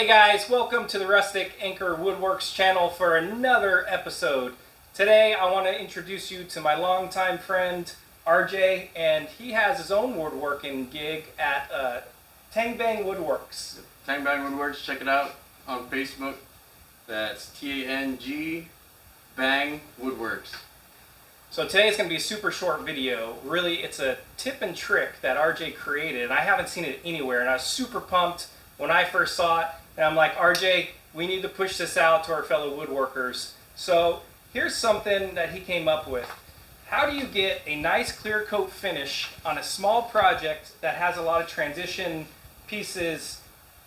Hey guys, welcome to the Rustic Anchor Woodworks channel for another episode. Today I want to introduce you to my longtime friend RJ, and he has his own woodworking gig at Tang Bang Woodworks. Tang Bang Woodworks, check it out on Facebook. That's T-A-N-G Bang Woodworks. So today is going to be a super short video. Really, it's a tip and trick that RJ created, and I haven't seen it anywhere, and I was super pumped when I first saw it, and I'm like, RJ, we need to push this out to our fellow woodworkers. So here's something that he came up with. How do you get a nice clear coat finish on a small project that has a lot of transition pieces,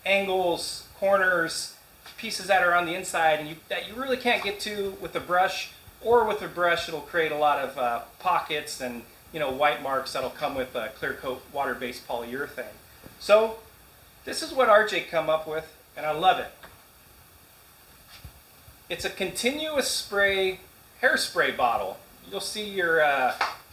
angles, corners, pieces that are on the inside and that you really can't get to with a brush, or with a brush it'll create a lot of pockets and white marks that'll come with a clear coat water-based polyurethane. So this is what RJ come up with, and I love it. It's a continuous spray hairspray bottle. You'll see your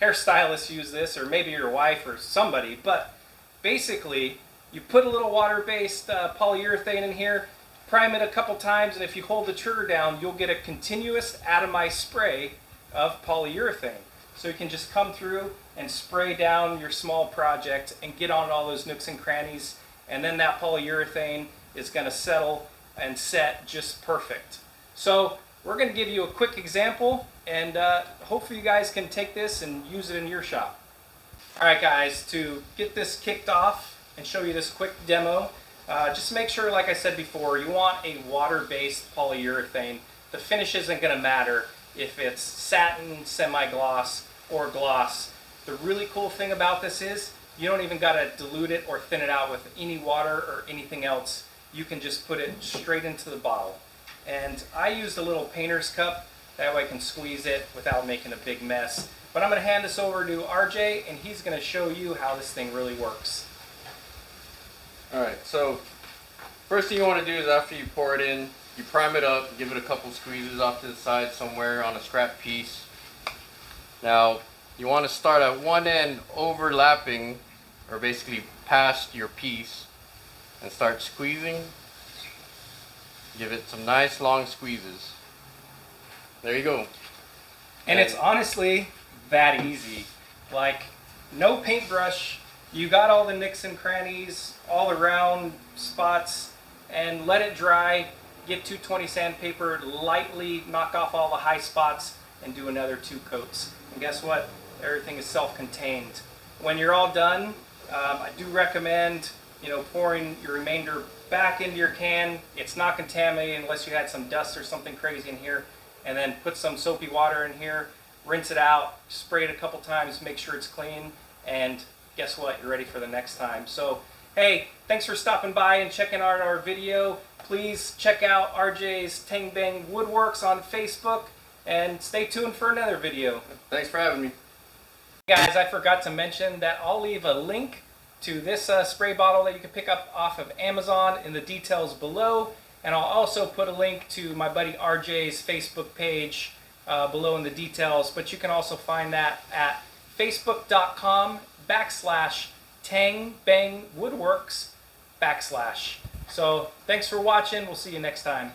hairstylist use this, or maybe your wife or somebody, but basically you put a little water-based polyurethane in here, prime it a couple times, and if you hold the trigger down, you'll get a continuous atomized spray of polyurethane. So you can just come through and spray down your small project and get on all those nooks and crannies, and then that polyurethane is going to settle and set just perfect. So we're going to give you a quick example, and hopefully you guys can take this and use it in your shop. Alright guys, to get this kicked off and show you this quick demo, just make sure, like I said before, you want a water-based polyurethane. The finish isn't going to matter if it's satin, semi-gloss, or gloss. The really cool thing about this is you don't even got to dilute it or thin it out with any water or anything else. You can just put it straight into the bottle. And I used a little painter's cup, that way I can squeeze it without making a big mess. But I'm going to hand this over to RJ, and he's going to show you how this thing really works. Alright, so first thing you want to do is after you pour it in, you prime it up, give it a couple squeezes off to the side somewhere on a scrap piece. Now you want to start at one end overlapping, or basically past your piece, and start squeezing. Give it some nice long squeezes. There you go. And it's honestly that easy. Like, no paintbrush. You got all the nicks and crannies, all the round spots, and let it dry. Get 220 sandpaper, lightly knock off all the high spots, and do another 2 coats. And guess what? Everything is self-contained. When you're all done, I do recommend pouring your remainder back into your can. It's not contaminated unless you had some dust or something crazy in here. And then put some soapy water in here, rinse it out, spray it a couple times, make sure it's clean, and guess what? You're ready for the next time. So, hey, thanks for stopping by and checking out our video. Please check out RJ's Tang Bang Woodworks on Facebook, and stay tuned for another video. Thanks for having me. Guys, I forgot to mention that I'll leave a link to this spray bottle that you can pick up off of Amazon in the details below, and I'll also put a link to my buddy RJ's Facebook page below in the details, but you can also find that at facebook.com/tangbangwoodworks/. So thanks for watching. We'll see you next time.